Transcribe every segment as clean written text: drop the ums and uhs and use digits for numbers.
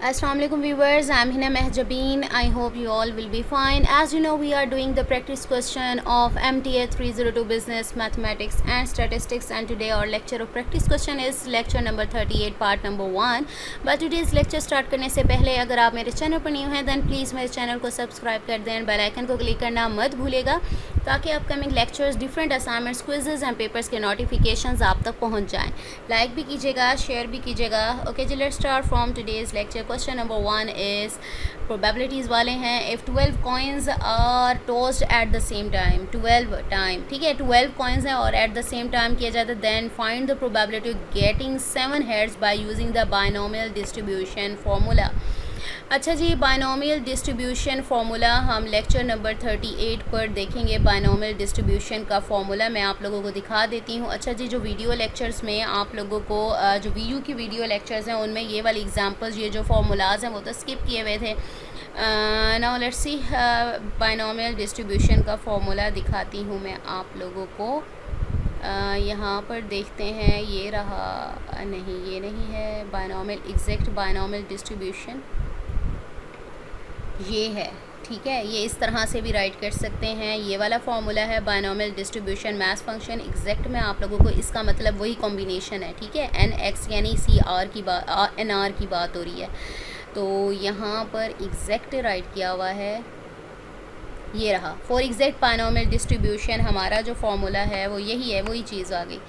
Assalamualaikum viewers, I'm Hina Mehjabeen. I hope you all will be fine. As you know, we are doing the practice question of MTA 302 Business, Mathematics and Statistics, and today our lecture of practice question is lecture number 38 part number 1. But today's lecture start करने से पहले अगर आप मेरे channel पर new हैं then please मेरे channel को सब्सक्राइब कर दें, बेल आइकन को क्लिक करना मत भूलेगा ताकि upcoming lectures, different assignments, quizzes and papers के नोटिफिकेशंस आप तक पहुंच जाएं। लाइक भी कीजिएगा, शेयर भी कीजिएगा। ओके जी, let's start from today's lecture. Question number 1 is probabilities वाले हैं। If 12 coins are tossed at the same time, 12 time, ठीक है, 12 कॉइन्स हैं और एट द सेम टाइम किया जाता है, then find the probability getting 7 heads by using the binomial distribution formula. अच्छा जी, बायनोमियल डिस्ट्रीब्यूशन फार्मूला हम लेक्चर नंबर 38 पर देखेंगे। बायनोमियल डिस्ट्रीब्यूशन का फार्मूला मैं आप लोगों को दिखा देती हूँ। अच्छा जी, जो वीडियो लेक्चर्स में आप लोगों को जो वीयू की वीडियो लेक्चर्स हैं उनमें ये वाली एग्जांपल्स, ये जो फार्मूलाज हैं वो तो स्किप किए हुए थे। Now let's see, binomial distribution का फार्मूला दिखाती हूँ मैं आप लोगों को। यहाँ पर देखते हैं, ये रहा, नहीं ये नहीं है बायनोमियल, एग्जैक्ट बायनोमियल डिस्ट्रीब्यूशन ये है, ठीक है। ये इस तरह से भी राइट कर सकते हैं। ये वाला फार्मूला है binomial distribution math function. Exact में आप लोगों को इसका मतलब वही कॉम्बिनेशन है, ठीक है। एन एक्स यानी सी आर की बात, एन आर की बात हो रही है। तो यहाँ पर एग्जैक्ट राइट किया हुआ है, ये रहा। फॉर एग्जैक्ट बायनोमियल डिस्ट्रीब्यूशन हमारा जो फार्मूला है वो यही है, वही चीज़ आ गई,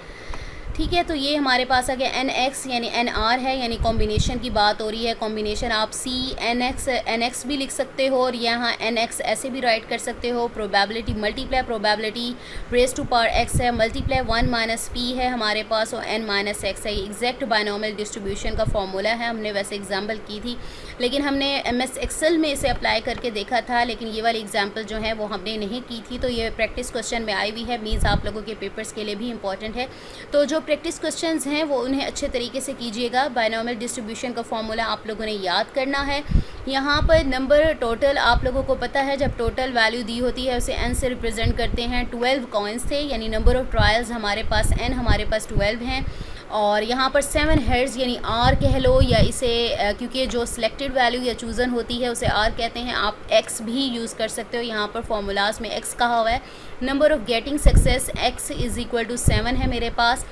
ठीक है। तो ये हमारे पास आ गया एन एक्स यानी एन आर है, यानी कॉम्बिनेशन की बात हो रही है। कॉम्बिनेशन आप सी एन एक्स भी लिख सकते हो और यहाँ एन एक्स ऐसे भी राइट कर सकते हो। Probability multiply probability raise to power x है, मल्टीप्लाई 1 माइनस पी है हमारे पास और एन माइनस एक्स है। ये एग्जैक्ट बायनोमियल डिस्ट्रीब्यूशन का फॉर्मूला है। हमने वैसे एग्जाम्पल की थी लेकिन हमने MS एक्सेल में इसे अप्लाई करके देखा था, लेकिन ये वाली एग्जाम्पल जो है वो हमने नहीं की थी। तो ये प्रैक्टिस क्वेश्चन में आई हुई है, मीन्स आप लोगों के पेपर्स के लिए भी इंपॉर्टेंट है। तो जो प्रैक्टिस क्वेश्चंस हैं वो उन्हें अच्छे तरीके से कीजिएगा। बायनोमियल डिस्ट्रीब्यूशन का फॉर्मूला आप लोगों ने याद करना है। यहाँ पर नंबर टोटल आप लोगों को पता है, जब टोटल वैल्यू दी होती है उसे n से रिप्रेजेंट करते हैं। 12 कॉइन्स थे यानी नंबर ऑफ़ ट्रायल्स हमारे पास n, हमारे पास 12 हैं और यहाँ पर 7 हेड्स यानी R कह लो या इसे क्योंकि जो सिलेक्टेड वैल्यू या चूज़न होती है उसे R कहते हैं। आप X भी यूज़ कर सकते हो, यहाँ पर फार्मूलाज में X कहा हुआ है। Number of getting success X is equal to 7 है मेरे पास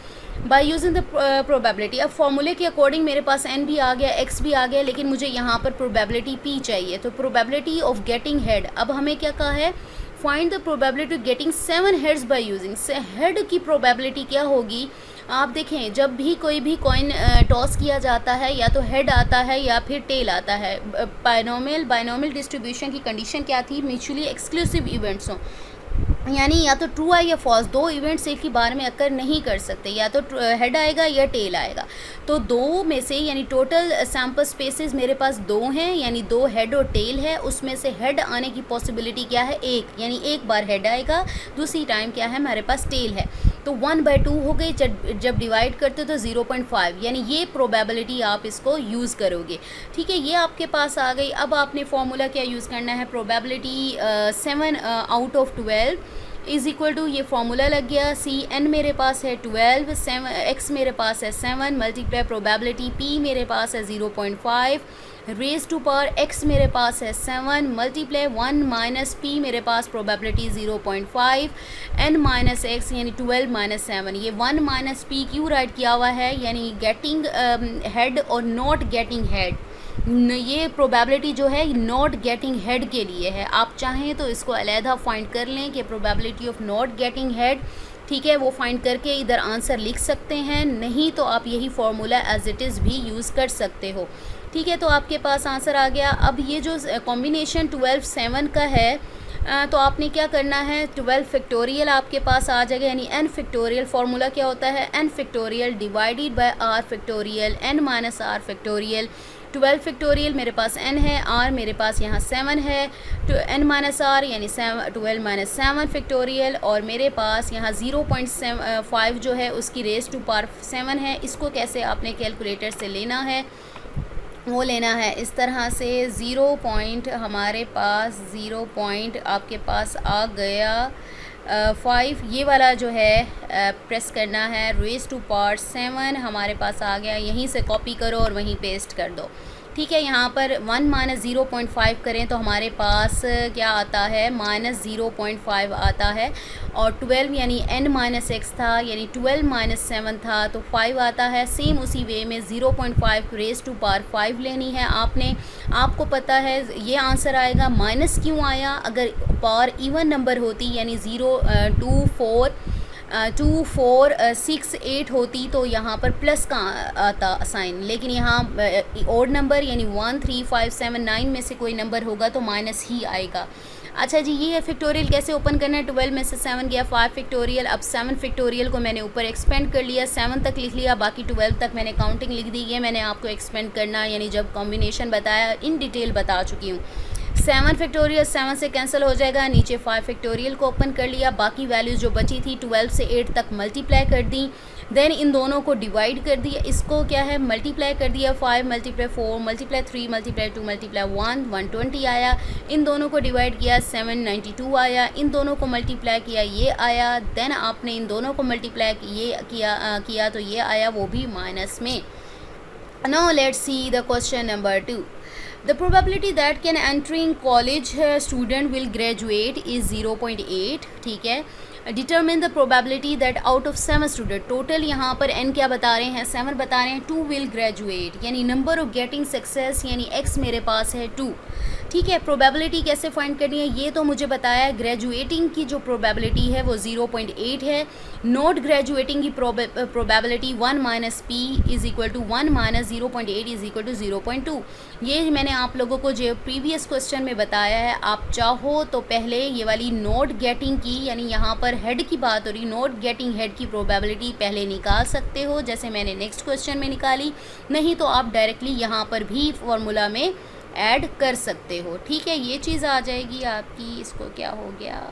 बाय यूजिंग द प्रोबेबिलिटी। अब फॉर्मूले के अकॉर्डिंग मेरे पास n भी आ गया, x भी आ गया, लेकिन मुझे यहाँ पर प्रोबेबिलिटी p चाहिए। तो प्रोबेबिलिटी ऑफ गेटिंग हेड, अब हमें क्या कहा है, find the probability getting 7 heads by using. Head की प्रोबेबिलिटी क्या होगी, आप देखें जब भी कोई भी कॉइन टॉस किया जाता है या तो हेड आता है या फिर टेल आता है। बायनोमियल डिस्ट्रीब्यूशन की कंडीशन क्या थी, म्यूचुअली एक्सक्लूसिव इवेंट्स हों, यानी या तो ट्रू है या फॉल्स, दो इवेंट्स एक ही बार में अकर नहीं कर सकते, या तो हेड आएगा या टेल आएगा। तो दो में से यानी टोटल सैम्पल स्पेसेस मेरे पास 2 हैं, यानी 2 हेड और टेल है। उसमें से हेड आने की पॉसिबिलिटी क्या है, 1, यानी एक बार हेड आएगा, दूसरी टाइम क्या है हमारे पास टेल है। तो 1/2 हो गई, जब डिवाइड करते हो तो 0.5, यानी ये प्रोबेबिलिटी आप इसको यूज़ करोगे, ठीक है। ये आपके पास आ गई। अब आपने फार्मूला क्या यूज़ करना है, probability 7 out of 12 is equal to, ये फार्मूला लग गया। सी एन मेरे पास है 12, 7 एक्स मेरे पास है 7, मल्टीप्लाई प्रोबेबिलिटी पी मेरे पास है 0.5, रेज टू पावर एक्स मेरे पास है 7, मल्टीप्लाई 1 माइनस पी मेरे पास प्रोबेबिलिटी 0.5, एन माइनस एक्स यानी 12 माइनस 7। ये 1 माइनस पी क्यों राइट किया हुआ है, यानी गेटिंग हेड और नॉट गेटिंग हेड। ये प्रोबेबिलिटी जो है नॉट गेटिंग हेड के लिए है। आप चाहें तो इसको अलहदा फाइंड कर लें कि probability of not getting head, ठीक है, वो फाइंड करके इधर आंसर लिख सकते हैं। नहीं तो आप यही फार्मूला एज इट इज़ भी यूज़ कर सकते हो, ठीक है। तो आपके पास आंसर आ गया। अब ये जो कॉम्बिनेशन 12 7 का है, तो आपने क्या करना है, 12 फैक्टोरियल आपके पास आ जाएगा, यानी n फैक्टोरियल। फार्मूला क्या होता है, n factorial divided by r factorial, n minus r factorial. 12 factorial मेरे पास n है, r मेरे पास यहाँ 7 है, तो n माइनस r यानी 12 माइनस 7 फैक्टोरियल, और मेरे पास यहाँ 0.5 जो है उसकी रेज टू पावर 7 है। इसको कैसे आपने कैलकुलेटर से लेना है, वो लेना है इस तरह से, 0 पॉइंट हमारे पास 0 पॉइंट आपके पास आ गया 5, ये वाला जो है प्रेस करना है, रेज टू पावर 7 हमारे पास आ गया। यहीं से कॉपी करो और वहीं पेस्ट कर दो, ठीक है। यहाँ पर 1 माइनस 0.5 करें तो हमारे पास क्या आता है, माइनस 0.5 आता है। और 12 यानी n माइनस एक्स था, यानी 12 माइनस 7 था तो 5 आता है। सेम उसी वे में 0.5 रेज़ टू पावर 5 लेनी है आपने। आपको पता है ये आंसर आएगा। माइनस क्यों आया, अगर पावर इवन नंबर होती यानी 0 2 4 2 4 6 8 होती तो यहाँ पर प्लस का आता साइन, लेकिन यहाँ ओड नंबर यानी 1 3 5 7 9 में से कोई नंबर होगा तो माइनस ही आएगा। अच्छा जी, ये है फैक्टोरियल कैसे ओपन करना है। 12 में से 7 गया, 5 फैक्टोरियल। अब 7 फैक्टोरियल को मैंने ऊपर एक्सपेंड कर लिया, 7 तक लिख लिया, बाकी 12 तक मैंने काउंटिंग लिख दी। ये मैंने आपको एक्सपेंड करना यानी जब कॉम्बिनेशन बताया इन डिटेल बता चुकी हूँ। 7 फैक्टोरियल 7 से कैंसिल हो जाएगा, नीचे 5 फैक्टोरियल को ओपन कर लिया, बाकी वैल्यूज़ जो बची थी 12 से 8 तक मल्टीप्लाई कर दी। देन इन दोनों को डिवाइड कर दिया, इसको क्या है मल्टीप्लाई कर दिया। 5 मल्टीप्लाई 4 मल्टीप्लाई 3 मल्टीप्लाई 2 मल्टीप्लाई 1 120 आया। इन दोनों को डिवाइड किया 7 92 आया। इन दोनों को मल्टीप्लाई किया ये आया। देन आपने इन दोनों को मल्टीप्लाई ये किया तो ये आया, वो भी माइनस में। Now let's see the question number 2. The probability that can entering college student will graduate is 0.8. ठीक है। Determine the probability that out of 7 student, total यहाँ पर n क्या बता रहे हैं, 7 बता रहे हैं, 2 will graduate यानी number of getting success यानी x मेरे पास है 2। ठीक है। प्रोबेबिलिटी कैसे फाइंड करनी है ये तो मुझे बताया है। ग्रेजुएटिंग की जो प्रोबेबिलिटी है वो 0.8 है। नॉट ग्रेजुएटिंग की probability 1 minus p is equal to 1 minus 0.8 is equal to 0.2। ये मैंने आप लोगों को जो प्रीवियस क्वेश्चन में बताया है। आप चाहो तो पहले ये वाली नॉट गेटिंग की यानी यहाँ पर हेड की बात हो रही, नॉट गेटिंग हेड की प्रोबेबिलिटी पहले निकाल सकते हो जैसे मैंने नेक्स्ट क्वेश्चन में निकाली, नहीं तो आप डायरेक्टली यहाँ पर भी फॉर्मूला में ऐड कर सकते हो। ठीक है, ये चीज़ आ जाएगी आपकी। इसको क्या हो गया,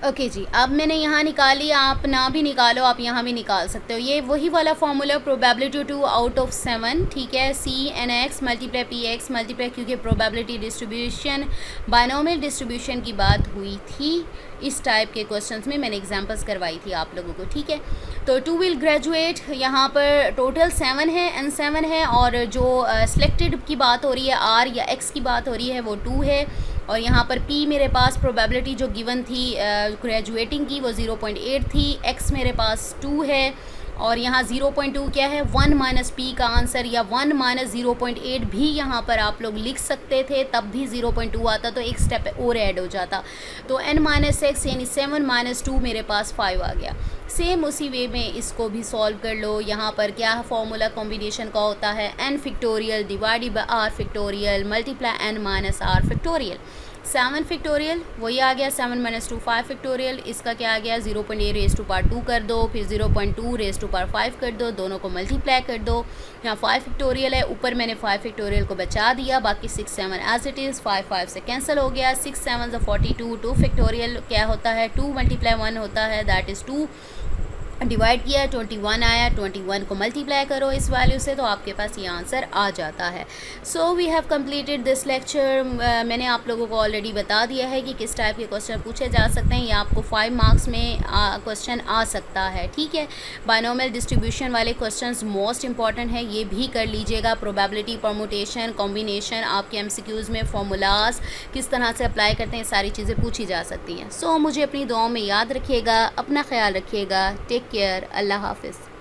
ओके जी। अब मैंने यहाँ निकाली, आप ना भी निकालो, आप यहाँ भी निकाल सकते हो। ये वही वाला फॉर्मूला प्रोबेबिलिटी 2 आउट ऑफ 7। ठीक है। C n x multiply p x multiply, क्योंकि प्रोबेबिलिटी डिस्ट्रीब्यूशन बायनोमियल डिस्ट्रीब्यूशन की बात हुई थी इस टाइप के क्वेश्चंस में, मैंने एग्जांपल्स करवाई थी आप लोगों को। ठीक है। तो 2 विल ग्रेजुएट, यहाँ पर टोटल 7 है, एन 7 है, और जो सिलेक्टेड की बात हो रही है आर या एक्स की बात हो रही है वो 2 है। और यहाँ पर P मेरे पास प्रोबेबिलिटी जो गिवन थी ग्रेजुएटिंग की वो 0.8 थी। X मेरे पास 2 है और यहाँ 0.2 क्या है, 1 माइनस पी का आंसर, या 1 माइनस 0.8 भी यहाँ पर आप लोग लिख सकते थे, तब भी 0.2 आता तो एक स्टेप और ऐड हो जाता। तो n माइनस एक्स यानी 7 माइनस 2 मेरे पास 5 आ गया। सेम उसी वे में इसको भी सॉल्व कर लो। यहाँ पर क्या फॉर्मूला कॉम्बिनेशन का होता है, n factorial divided by r factorial multiply n minus r factorial. 7 factorial वही आ गया, 7 माइनस 2 5 फैक्टोरियल। इसका क्या आ गया, 0.8 रेज़ टू पावर 2 कर दो, फिर 0.2 रेज़ टू पावर 5 कर दो, दोनों को मल्टीप्लाई कर दो। यहाँ 5 फैक्टोरियल है, ऊपर मैंने 5 फैक्टोरियल को बचा दिया, बाकी 6 7 एज इट इज़, 5 5 से कैंसिल हो गया। 6 7 42, 2 फैक्टोरियल क्या होता है, 2 मल्टीप्लाई 1 होता है, दैट इज़ 2। डिवाइड किया 21 आया, 21 को मल्टीप्लाई करो इस वैल्यू से तो आपके पास ये आंसर आ जाता है। So we have completed this lecture. मैंने आप लोगों को ऑलरेडी बता दिया है कि किस टाइप के क्वेश्चन पूछे जा सकते हैं, या आपको 5 मार्क्स में क्वेश्चन आ सकता है। ठीक है। बायनोमियल डिस्ट्रीब्यूशन वाले क्वेश्चंस मोस्ट इंपॉर्टेंट है, ये भी कर लीजिएगा। प्रोबेबिलिटी, परमुटेशन, कॉम्बिनेशन, आपके एमसीक्यूज़ में फॉर्मूलाज किस तरह से अप्लाई करते हैं, सारी चीज़ें पूछी जा सकती हैं। सो मुझे अपनी दुआओं में याद रखिएगा, अपना ख्याल रखिएगा। टेक केयर, अल्लाह हाफिज़।